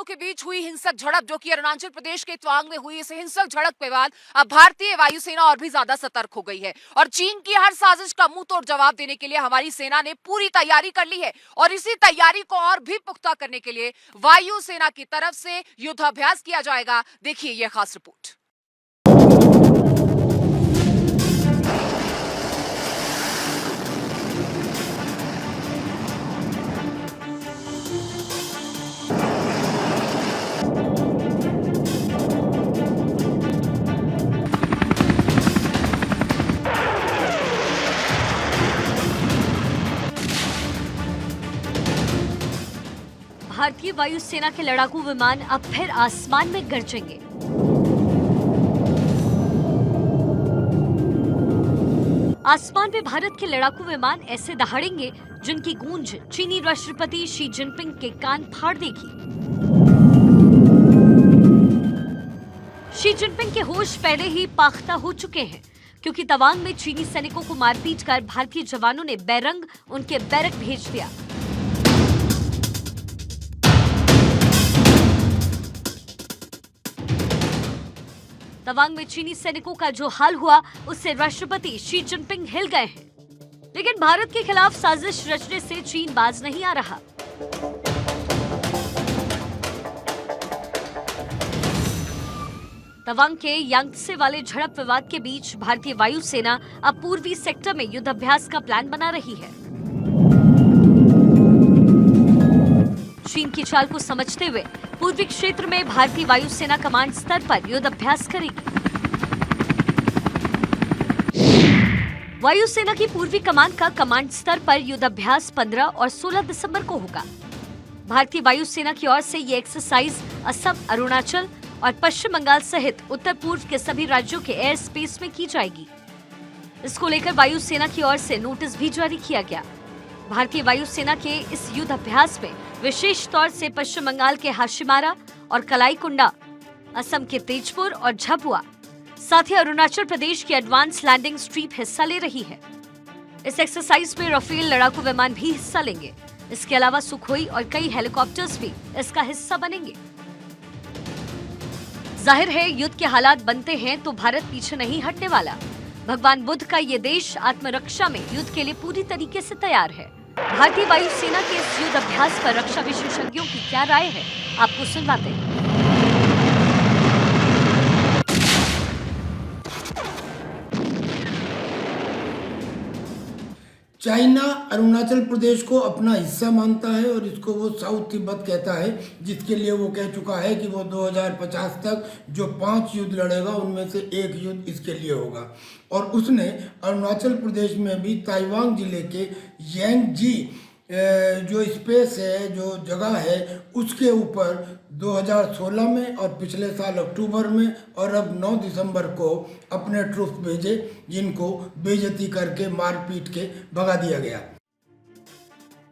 के बीच हुई हिंसक झड़प जो कि अरुणाचल प्रदेश के तवांग में हुई, इस हिंसक झड़प के बाद अब भारतीय वायुसेना और भी ज्यादा सतर्क हो गई है और चीन की हर साजिश का मुंह तोड़ जवाब देने के लिए हमारी सेना ने पूरी तैयारी कर ली है और इसी तैयारी को और भी पुख्ता करने के लिए वायुसेना की तरफ से युद्धाभ्यास किया जाएगा। देखिए ये खास रिपोर्ट। भारतीय वायुसेना के लड़ाकू विमान अब फिर आसमान में गरजेंगे। आसमान में भारत के लड़ाकू विमान ऐसे दहाड़ेंगे जिनकी गूंज चीनी राष्ट्रपति शी जिनपिंग के कान फाड़ देगी। शी जिनपिंग के होश पहले ही पाख्ता हो चुके हैं क्योंकि तवांग में चीनी सैनिकों को मारपीट कर भारतीय जवानों ने बेरंग उनके बैरक भेज दिया। तवांग में चीनी सैनिकों का जो हाल हुआ उससे राष्ट्रपति शी जिनपिंग हिल गए हैं, लेकिन भारत के खिलाफ साजिश रचने से चीन बाज नहीं आ रहा। तवांग के यांगत्से वाले झड़प विवाद के बीच भारतीय वायुसेना अब पूर्वी सेक्टर में युद्धाभ्यास का प्लान बना रही है। चीन की चाल को समझते हुए पूर्वी क्षेत्र में भारतीय वायुसेना कमांड स्तर पर युद्धाभ्यास करेगी। वायुसेना की पूर्वी कमान का कमांड स्तर पर युद्धाभ्यास 15 और 16 दिसंबर को होगा। भारतीय वायुसेना की ओर से ये एक्सरसाइज असम, अरुणाचल और पश्चिम बंगाल सहित उत्तर पूर्व के सभी राज्यों के एयर स्पेस में की जाएगी। इसको लेकर वायुसेना की ओर से नोटिस भी जारी किया गया। भारतीय वायुसेना के इस युद्ध अभ्यास में विशेष तौर से पश्चिम बंगाल के हाशिमारा और कलाईकुंडा, असम के तेजपुर और झाबुआ, साथ ही अरुणाचल प्रदेश की एडवांस लैंडिंग स्ट्रिप हिस्सा ले रही है। इस एक्सरसाइज में राफेल लड़ाकू विमान भी हिस्सा लेंगे। इसके अलावा सुखोई और कई हेलीकॉप्टर्स भी इसका हिस्सा बनेंगे। जाहिर है युद्ध के हालात बनते हैं तो भारत पीछे नहीं हटने वाला। भगवान बुद्ध का ये देश आत्मरक्षा में युद्ध के लिए पूरी तरीके से तैयार है। भारतीय वायुसेना के इस युद्ध अभ्यास पर रक्षा विशेषज्ञों की क्या राय है, आपको सुनवाते हैं। चाइना अरुणाचल प्रदेश को अपना हिस्सा मानता है और इसको वो साउथ तिब्बत कहता है, जिसके लिए वो कह चुका है कि वो 2050 तक जो 5 युद्ध लड़ेगा उनमें से एक युद्ध इसके लिए होगा। और उसने अरुणाचल प्रदेश में भी ताइवान जिले के यांगजी जो स्पेस है, जो जगह है, उसके ऊपर 2016 में और पिछले साल अक्टूबर में और अब 9 दिसंबर को अपने ट्रूप्स भेजे, जिनको बेइज्जती करके मार पीट के भगा दिया गया।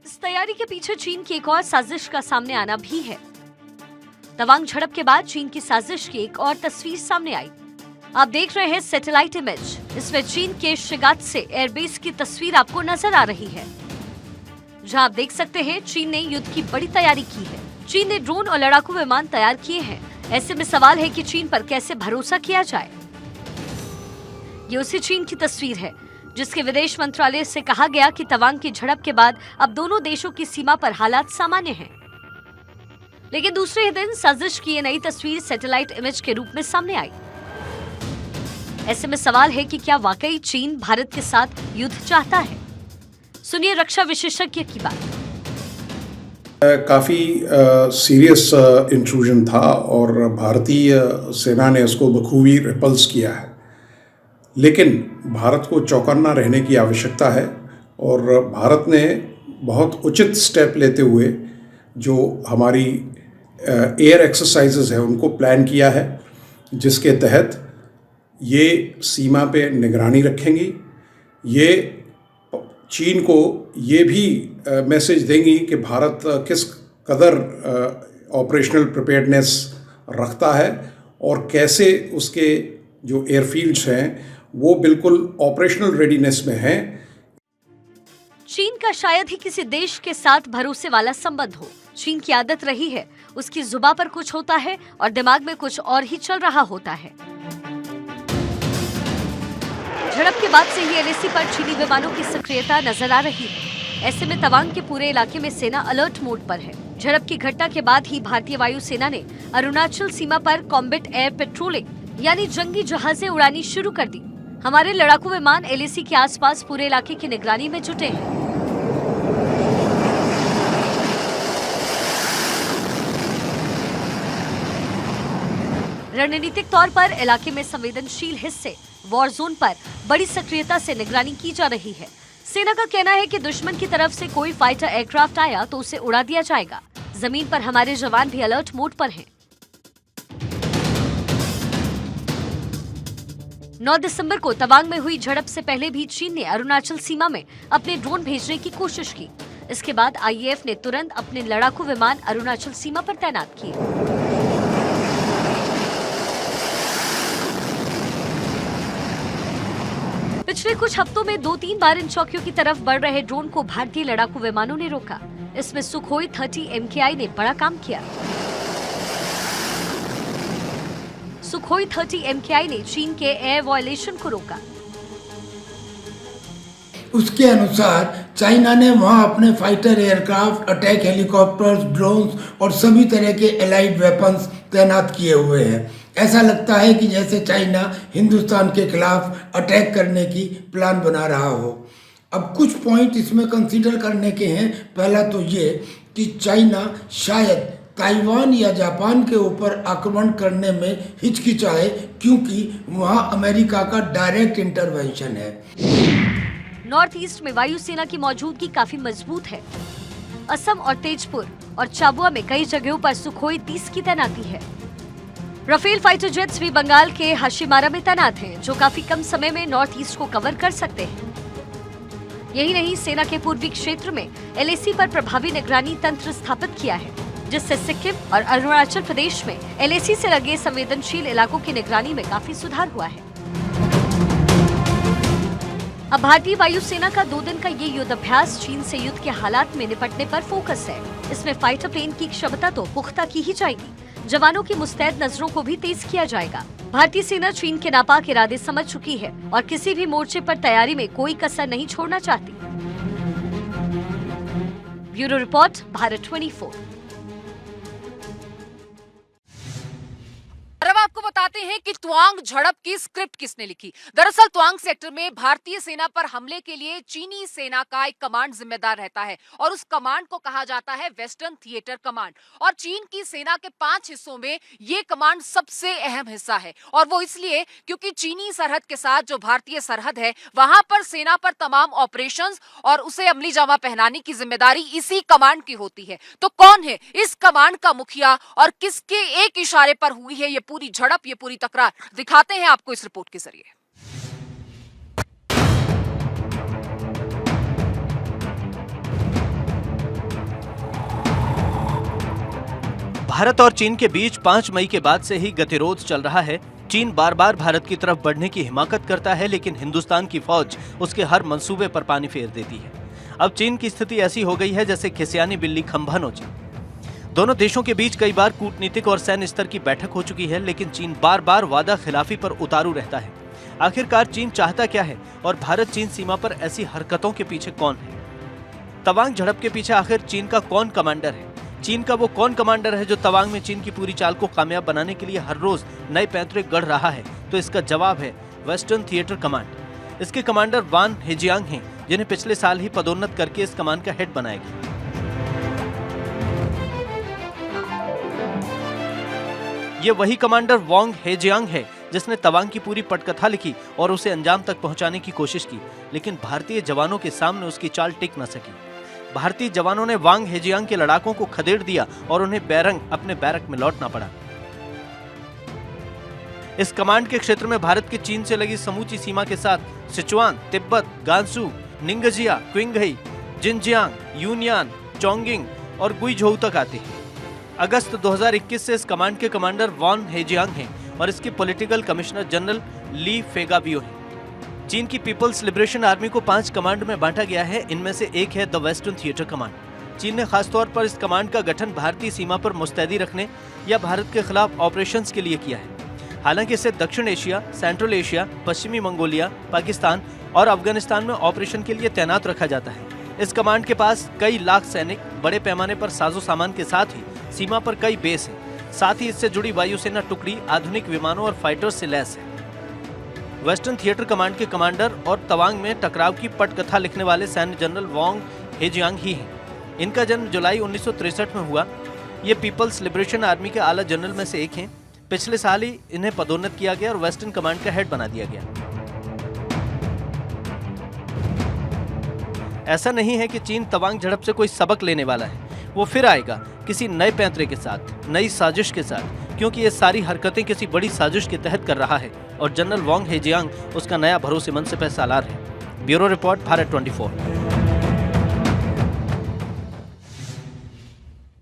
इस तैयारी के पीछे चीन की एक और साजिश का सामने आना भी है। तवांग झड़प के बाद चीन की साजिश की एक और तस्वीर सामने आई। आप देख रहे हैं सैटेलाइट इमेज। इसमें चीन के शिगात्से एयरबेस की तस्वीर आपको नजर आ रही है, जहां आप देख सकते हैं चीन ने युद्ध की बड़ी तैयारी की है। चीन ने ड्रोन और लड़ाकू विमान तैयार किए हैं। ऐसे में सवाल है कि चीन पर कैसे भरोसा किया जाए। ये उसी चीन की तस्वीर है जिसके विदेश मंत्रालय से कहा गया कि तवांग की झड़प के बाद अब दोनों देशों की सीमा पर हालात सामान्य हैं। लेकिन दूसरे ही दिन साजिश की ये नई तस्वीर सैटेलाइट इमेज के रूप में सामने आई। ऐसे में सवाल है कि क्या वाकई चीन भारत के साथ युद्ध चाहता है? सुनिए रक्षा विशेषज्ञ की बात। काफ़ी सीरियस इंट्रूजन था और भारतीय सेना ने इसको बखूबी रिपल्स किया है, लेकिन भारत को चौकन्ना रहने की आवश्यकता है और भारत ने बहुत उचित स्टेप लेते हुए जो हमारी एयर एक्सरसाइजेज है उनको प्लान किया है, जिसके तहत ये सीमा पे निगरानी रखेंगी। ये चीन को ये भी मैसेज देंगी कि भारत किस कदर ऑपरेशनल प्रिपेयर्डनेस रखता है और कैसे उसके जो एयरफील्ड्स हैं वो बिल्कुल ऑपरेशनल रेडीनेस में हैं। चीन का शायद ही किसी देश के साथ भरोसे वाला संबंध हो। चीन की आदत रही है उसकी जुबां पर कुछ होता है और दिमाग में कुछ और ही चल रहा होता है। झड़प के बाद से ही एलएसी पर चीनी विमानों की सक्रियता नजर आ रही है। ऐसे में तवांग के पूरे इलाके में सेना अलर्ट मोड पर है। झड़प की घटना के बाद ही भारतीय वायुसेना ने अरुणाचल सीमा पर कॉम्बैट एयर पेट्रोलिंग यानी जंगी जहाजें उड़ानी शुरू कर दी। हमारे लड़ाकू विमान एलएसी के आसपास पूरे इलाके की निगरानी में जुटे हैं। रणनीतिक तौर पर इलाके में संवेदनशील हिस्से वॉर जोन पर बड़ी सक्रियता से निगरानी की जा रही है। सेना का कहना है कि दुश्मन की तरफ से कोई फाइटर एयरक्राफ्ट आया तो उसे उड़ा दिया जाएगा। जमीन पर हमारे जवान भी अलर्ट मोड पर हैं। 9 दिसंबर को तवांग में हुई झड़प से पहले भी चीन ने अरुणाचल सीमा में अपने ड्रोन भेजने की कोशिश की। इसके बाद आईएएफ ने तुरंत अपने लड़ाकू विमान अरुणाचल सीमा पर तैनात किए। पिछले कुछ हफ्तों में 2-3 बार इन चौकियों की तरफ बढ़ रहे ड्रोन को भारतीय लड़ाकू विमानों ने रोका। इसमें सुखोई 30 MKI ने बड़ा काम किया। सुखोई 30 MKI ने चीन के एयर वायलेशन को रोका। उसके अनुसार चाइना ने वहां अपने fighter aircraft, attack helicopters, drones और सभी तरह के एलाइड वेपन्स तैनात किए हुए हैं। ऐसा लगता है कि जैसे चाइना हिंदुस्तान के खिलाफ अटैक करने की प्लान बना रहा हो। अब कुछ पॉइंट इसमें कंसीडर करने के हैं। पहला तो ये कि चाइना शायद ताइवान या जापान के ऊपर आक्रमण करने में हिचकिचाए, क्योंकि वहां अमेरिका का डायरेक्ट इंटरवेंशन है। नॉर्थ ईस्ट में वायुसेना की मौजूदगी काफी मजबूत है। असम और तेजपुर और चाबुआ में कई जगहों पर सुखोई 30 की तैनाती है। राफेल फाइटर जेट्स भी बंगाल के हाशिमारा में तैनात हैं, जो काफी कम समय में नॉर्थ ईस्ट को कवर कर सकते हैं। यही नहीं, सेना के पूर्वी क्षेत्र में एलएसी पर प्रभावी निगरानी तंत्र स्थापित किया है, जिससे सिक्किम और अरुणाचल प्रदेश में एलएसी से लगे संवेदनशील इलाकों की निगरानी में काफी सुधार हुआ है। अब भारतीय वायुसेना का 2 दिन का ये युद्धाभ्यास चीन से युद्ध के हालात में निपटने पर फोकस है। इसमें फाइटर प्लेन की क्षमता तो पुख्ता की ही जाएगी, जवानों की मुस्तैद नजरों को भी तेज किया जाएगा। भारतीय सेना चीन के नापाक इरादे समझ चुकी है और किसी भी मोर्चे पर तैयारी में कोई कसर नहीं छोड़ना चाहती। Bureau report, Bharat 24। और अब आपको बताते हैं कि तवांग झड़प की स्क्रिप्ट किसने लिखी। दरअसल तवांग सेक्टर में भारतीय सेना पर हमले के लिए चीनी सेना का एक कमांड जिम्मेदार रहता है और उस कमांड को कहा जाता है वेस्टर्न थिएटर कमांड। और चीन की सेना के 5 हिस्सों में ये कमांड सबसे अहम हिस्सा है, और वो इसलिए क्योंकि चीनी सरहद के साथ जो भारतीय सरहद है वहां पर सेना पर तमाम ऑपरेशंस और उसे अमली जामा पहनाने की जिम्मेदारी इसी कमांड की होती है। तो कौन है इस कमांड का मुखिया और किसके एक इशारे पर हुई है ये पूरी झड़प, ये पूरी तकरार, दिखाते हैं आपको इस रिपोर्ट के जरिए। भारत और चीन के बीच 5 मई के बाद से ही गतिरोध चल रहा है। चीन बार बार भारत की तरफ बढ़ने की हिमाकत करता है, लेकिन हिंदुस्तान की फौज उसके हर मंसूबे पर पानी फेर देती है। अब चीन की स्थिति ऐसी हो गई है जैसे खिसियानी बिल्ली खंभा नोचे। दोनों देशों के बीच कई बार कूटनीतिक और सैन्य स्तर की बैठक हो चुकी है, लेकिन चीन बार बार वादा खिलाफी पर उतारू रहता है। आखिरकार चीन चाहता क्या है और भारत चीन सीमा पर ऐसी हरकतों के पीछे कौन है? तवांग झड़प के पीछे आखिर चीन का कौन कमांडर है? चीन का वो कौन कमांडर है जो तवांग में चीन की पूरी चाल को कामयाब बनाने के लिए हर रोज नए पैंतरे गढ़ रहा है? तो इसका जवाब है वेस्टर्न थिएटर कमांड। इसके कमांडर वान हेजियांग हैं, जिन्हें पिछले साल ही पदोन्नत करके इस कमान का हेड बनाया गया। ये वही कमांडर वांग हेजियांग है जिसने तवांग की पूरी पटकथा लिखी और उसे अंजाम तक पहुंचाने की कोशिश की, लेकिन भारतीय जवानों के सामने उसकी चाल टिक न सकी। भारतीय जवानों ने वांग हेजियांग के लड़ाकों को खदेड़ दिया और उन्हें बेरंग अपने बैरक में लौटना पड़ा। इस कमांड के क्षेत्र में भारत के चीन से लगी समूची सीमा के साथ सिचुआन, तिब्बत, गांसू, निंगजिया, क्विंगही, जिनजियांग, यूनियान, चोंगिंग और गुइझोउ तक आते हैं। अगस्त 2021 से इस कमांड के कमांडर वान हेजियांग हैं और इसके पॉलिटिकल कमिश्नर जनरल ली फेगाबियो हैं। चीन की पीपल्स लिबरेशन आर्मी को 5 कमांड में बांटा गया है। इनमें से एक है द वेस्टर्न थिएटर कमांड। चीन ने खासतौर पर इस कमांड का गठन भारतीय सीमा पर मुस्तैदी रखने या भारत के खिलाफ ऑपरेशंस के लिए किया है। हालांकि इसे दक्षिण एशिया, सेंट्रल एशिया, पश्चिमी मंगोलिया, पाकिस्तान और अफगानिस्तान में ऑपरेशन के लिए तैनात रखा जाता है। इस कमांड के पास कई लाख सैनिक, बड़े पैमाने पर साजो सामान के साथ ही सीमा पर कई बेस हैं। साथ ही इससे जुड़ी वायुसेना टुकड़ी आधुनिक विमानों और फाइटर्स से लैस है। वेस्टर्न थिएटर कमांड के कमांडर और तवांग में टकराव की पटकथा लिखने वाले सैन्य जनरल वांग हेजियांग ही हैं। इनका जन्म जुलाई 1963 में हुआ। ये पीपल्स लिबरेशन आर्मी के आला जनरल में से एक हैं। पिछले साल ही इन्हें पदोन्नत किया गया और वेस्टर्न कमांड का हेड बना दिया गया। ऐसा नहीं है कि चीन तवांग झड़प से कोई सबक लेने वाला है। वो फिर आएगा किसी नए पैंतरे के साथ, नई साजिश के साथ, क्योंकि ये सारी हरकतें किसी बड़ी साजिश के तहत कर रहा है और जनरल वांग हेजियांग उसका नया भरोसेमंद सिपह सालार है। Bureau report, Bharat 24।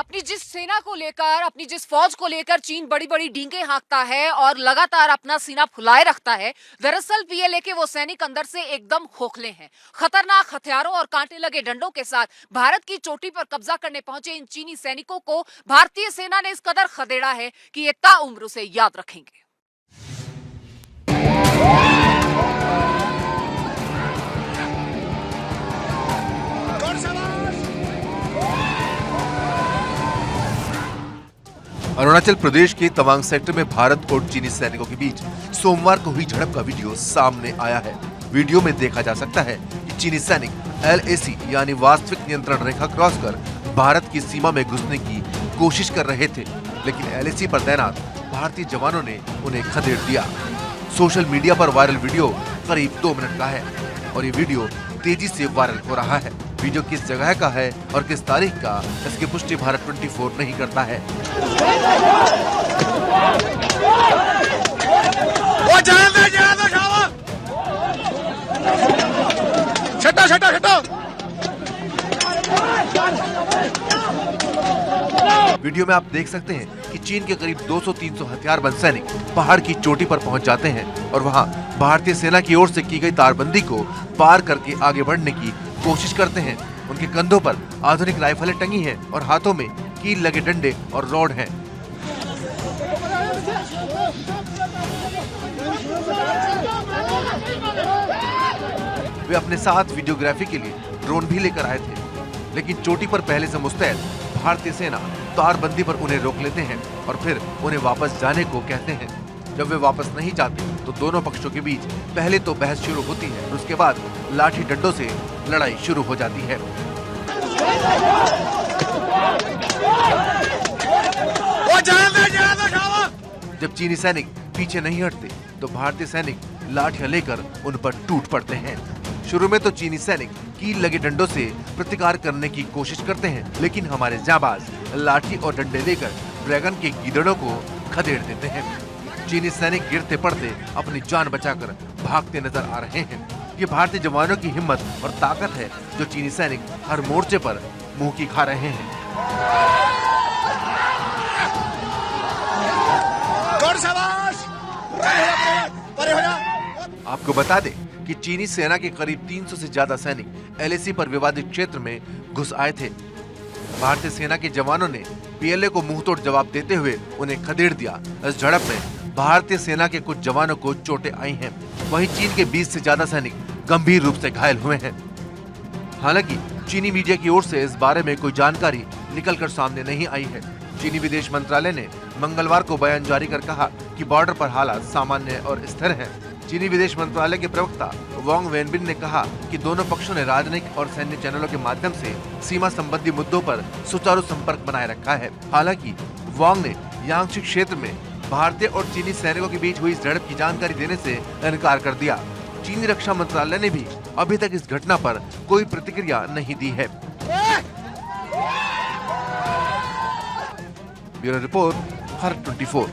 अपनी जिस सेना को लेकर, अपनी जिस फौज को लेकर चीन बड़ी बड़ी डींगे हाँकता है और लगातार अपना सीना फुलाए रखता है, दरअसल पीएलए के वो सैनिक अंदर से एकदम खोखले हैं। खतरनाक हथियारों और कांटे लगे डंडों के साथ भारत की चोटी पर कब्जा करने पहुंचे इन चीनी सैनिकों को भारतीय सेना ने इस कदर खदेड़ा है कि ये ताउम्र उसे याद रखेंगे। अरुणाचल प्रदेश के तवांग सेक्टर में भारत और चीनी सैनिकों के बीच सोमवार को हुई झड़प का वीडियो सामने आया है। वीडियो में देखा जा सकता है कि चीनी सैनिक LAC यानी वास्तविक नियंत्रण रेखा क्रॉस कर भारत की सीमा में घुसने की कोशिश कर रहे थे, लेकिन LAC पर तैनात भारतीय जवानों ने उन्हें खदेड़ दिया। सोशल मीडिया पर वायरल वीडियो करीब 2 मिनट का है और ये वीडियो तेजी से वायरल हो रहा है। वीडियो किस जगह का है और किस तारीख का, इसकी पुष्टि भारत 24 नहीं करता है। वीडियो में आप देख सकते हैं कि चीन के करीब 200-300 हथियारबंद सैनिक पहाड़ की चोटी पर पहुंच जाते हैं और वहां भारतीय सेना की ओर से की गई तारबंदी को पार करके आगे बढ़ने की कोशिश करते हैं। उनके कंधों पर आधुनिक राइफलें टंगी हैं और हाथों में कील लगे डंडे और रॉड हैं। वे अपने साथ वीडियोग्राफी के लिए ड्रोन भी लेकर आए थे, लेकिन चोटी पर पहले से मुस्तैद भारतीय सेना तारबंदी पर उन्हें रोक लेते हैं और फिर उन्हें वापस जाने को कहते हैं। जब वे वापस नहीं जाते तो दोनों पक्षों के बीच पहले तो बहस शुरू होती है और उसके बाद लाठी डंडों से लड़ाई शुरू हो जाती है। जब चीनी सैनिक पीछे नहीं हटते तो भारतीय सैनिक लाठियां लेकर उन पर टूट पड़ते हैं। शुरू में तो चीनी सैनिक कील लगे डंडों से प्रतिकार करने की कोशिश करते हैं, लेकिन हमारे जाबाज लाठी और डंडे लेकर ड्रैगन के गीदड़ों को खदेड़ देते हैं। चीनी सैनिक गिरते पड़ते अपनी जान बचाकर भागते नजर आ रहे हैं। ये भारतीय जवानों की हिम्मत और ताकत है जो चीनी सैनिक हर मोर्चे पर मुंह की खा रहे हैं। आपको बता दें कि चीनी सेना के करीब 300 से ज्यादा सैनिक LAC पर विवादित क्षेत्र में घुस आए थे। भारतीय सेना के जवानों ने पीएलए को मुंहतोड़ जवाब देते हुए उन्हें खदेड़ दिया। इस झड़प में भारतीय सेना के कुछ जवानों को चोटें आई हैं। वहीं चीन के 20 से ज्यादा सैनिक गंभीर रूप से घायल हुए हैं। हालांकि चीनी मीडिया की ओर से इस बारे में कोई जानकारी निकलकर सामने नहीं आई है। चीनी विदेश मंत्रालय ने मंगलवार को बयान जारी कर कहा कि बॉर्डर पर हालात सामान्य और स्थिर हैं। चीनी विदेश मंत्रालय के प्रवक्ता वांग वेनबिन ने कहा कि दोनों पक्षों ने राजनयिक और सैन्य चैनलों के माध्यम से सीमा संबंधी मुद्दों पर सुचारू संपर्क बनाए रखा है। हालांकि वांग ने यांगशी क्षेत्र में भारतीय और चीनी सैनिकों के बीच हुई इस झड़प की जानकारी देने से इनकार कर दिया। चीनी रक्षा मंत्रालय ने भी अभी तक इस घटना पर कोई प्रतिक्रिया नहीं दी है। Bureau report, Bharat 24।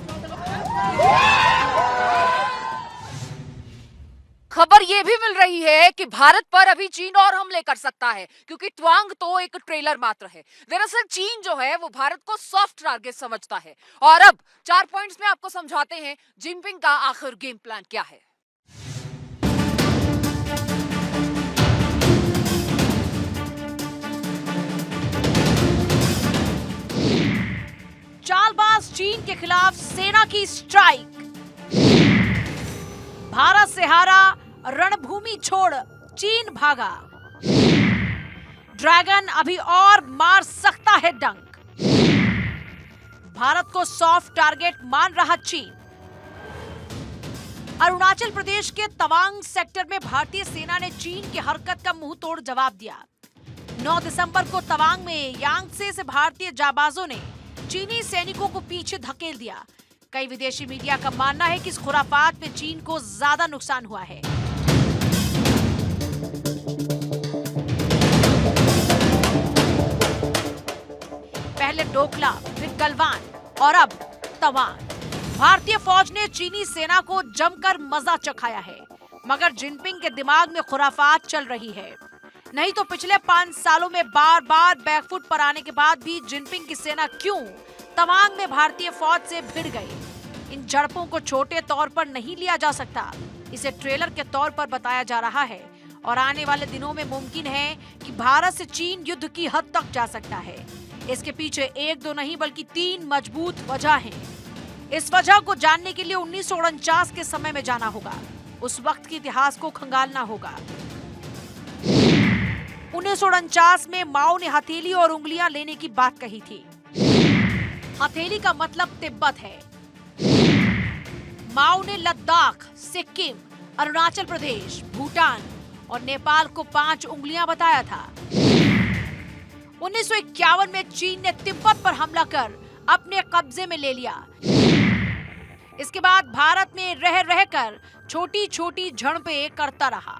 खबर ये भी मिल रही है कि भारत पर अभी चीन और हमले कर सकता है, क्योंकि ट्वांग तो एक ट्रेलर मात्र है। दरअसल चीन जो है वो भारत को सॉफ्ट टारगेट समझता है। और अब 4 पॉइंट्स में आपको समझाते हैं जिनपिंग का आखिर गेम प्लान क्या है। चालबाज चीन के खिलाफ सेना की स्ट्राइक। भारत से हारा, रणभूमि छोड़ चीन भागा। ड्रैगन अभी और मार सकता है डंक। भारत को सॉफ्ट टारगेट मान रहा चीन। अरुणाचल प्रदेश के तवांग सेक्टर में भारतीय सेना ने चीन की हरकत का मुंह तोड़ जवाब दिया। 9 दिसंबर को तवांग में यांगसे से भारतीय जाबाजों ने चीनी सैनिकों को पीछे धकेल दिया। कई विदेशी मीडिया का मानना है कि इस खुरापात में चीन को ज्यादा नुकसान हुआ है। पहले डोकला, फिर गलवान और अब तवांग। भारतीय फौज ने चीनी सेना को जमकर मजा चखाया है, मगर जिनपिंग के दिमाग में खुराफात चल रही है। नहीं तो पिछले 5 सालों में बार बार बैकफुट पर आने के बाद भी जिनपिंग की सेना क्यों तवांग में भारतीय फौज से भिड़ गई। इन झड़पों को छोटे तौर पर नहीं लिया जा सकता, इसे ट्रेलर के तौर पर बताया जा रहा है और आने वाले दिनों में मुमकिन है कि भारत से चीन युद्ध की हद तक जा सकता है। इसके पीछे 1-2 नहीं बल्कि 3 मजबूत वजह हैं। इस वजह को जानने के लिए 1949 के समय में जाना होगा। उस वक्त के इतिहास को खंगालना होगा। 1949 में माओ ने हथेली और उंगलियां लेने की बात कही थी। हथेली का मतलब तिब्बत है। माओ ने लद्दाख, सिक्किम, अरुणाचल प्रदेश, भूटान और नेपाल को 5 उंगलियां बताया था। 1951 में चीन ने तिब्बत पर हमला कर अपने कब्जे में ले लिया। इसके बाद भारत में रह रहकर छोटी छोटी झड़पें करता रहा।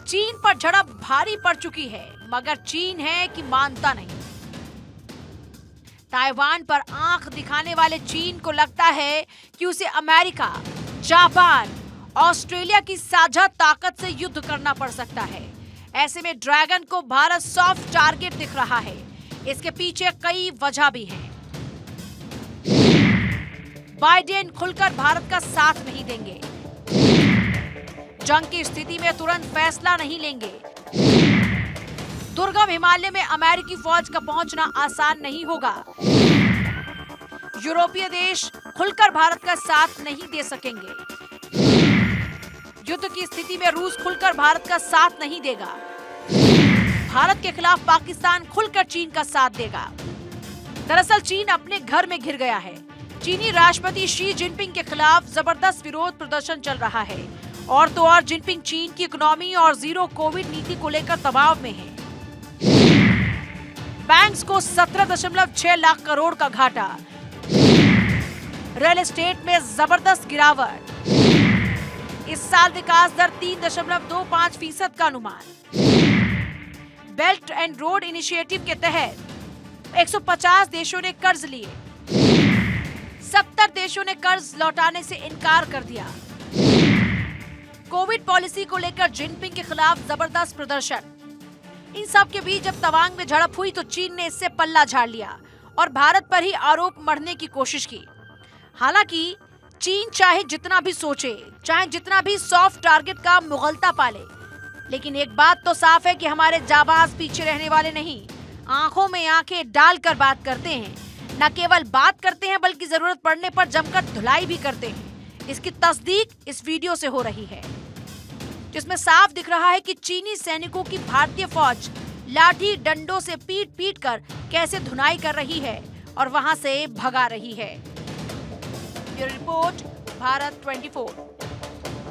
चीन पर झड़प भारी पड़ चुकी है, मगर चीन है कि मानता नहीं। ताइवान पर आंख दिखाने वाले चीन को लगता है कि उसे अमेरिका, जापान, ऑस्ट्रेलिया की साझा ताकत से युद्ध करना पड़ सकता है। ऐसे में ड्रैगन को भारत सॉफ्ट टारगेट दिख रहा है। इसके पीछे कई वजह भी हैं। बाइडेन खुलकर भारत का साथ नहीं देंगे। जंग की स्थिति में तुरंत फैसला नहीं लेंगे। दुर्गम हिमालय में अमेरिकी फौज का पहुंचना आसान नहीं होगा। यूरोपीय देश खुलकर भारत का साथ नहीं दे सकेंगे। युद्ध की स्थिति में रूस खुलकर भारत का साथ नहीं देगा। भारत के खिलाफ पाकिस्तान खुलकर चीन का साथ देगा। दरअसल चीन अपने घर में घिर गया है। चीनी राष्ट्रपति शी जिनपिंग के खिलाफ जबरदस्त विरोध प्रदर्शन चल रहा है। और तो और जिनपिंग चीन की इकोनॉमी और जीरो कोविड नीति को लेकर दबाव में है। बैंक्स को 17.6 लाख करोड़ का घाटा। रियल एस्टेट में जबरदस्त गिरावट। इस साल विकास दर 3.25% का अनुमान। बेल्ट एंड रोड इनिशिएटिव के तहत 150 देशों ने कर्ज लिए। 70 देशों ने कर्ज लौटाने से इनकार कर दिया। कोविड पॉलिसी को लेकर जिनपिंग के खिलाफ जबरदस्त प्रदर्शन। इन सब के बीच जब तवांग में झड़प हुई तो चीन ने इससे पल्ला झाड़ लिया और भारत पर ही आरोप मढ़ने की कोशिश की। हालांकि चीन चाहे जितना भी सोचे, चाहे जितना भी सॉफ्ट टारगेट का मुगलता पाले, लेकिन एक बात तो साफ है कि हमारे जाबाज पीछे रहने वाले नहीं, आंखों में आंखें डालकर बात करते हैं। न केवल बात करते हैं बल्कि जरूरत पड़ने पर जमकर धुलाई भी करते हैं। इसकी तस्दीक इस वीडियो से हो रही है, जिसमें साफ दिख रहा है कि चीनी सैनिकों की भारतीय फौज लाठी डंडों से पीट पीट कर कैसे धुनाई कर रही है और वहां से भगा रही है। ये रिपोर्ट भारत 24।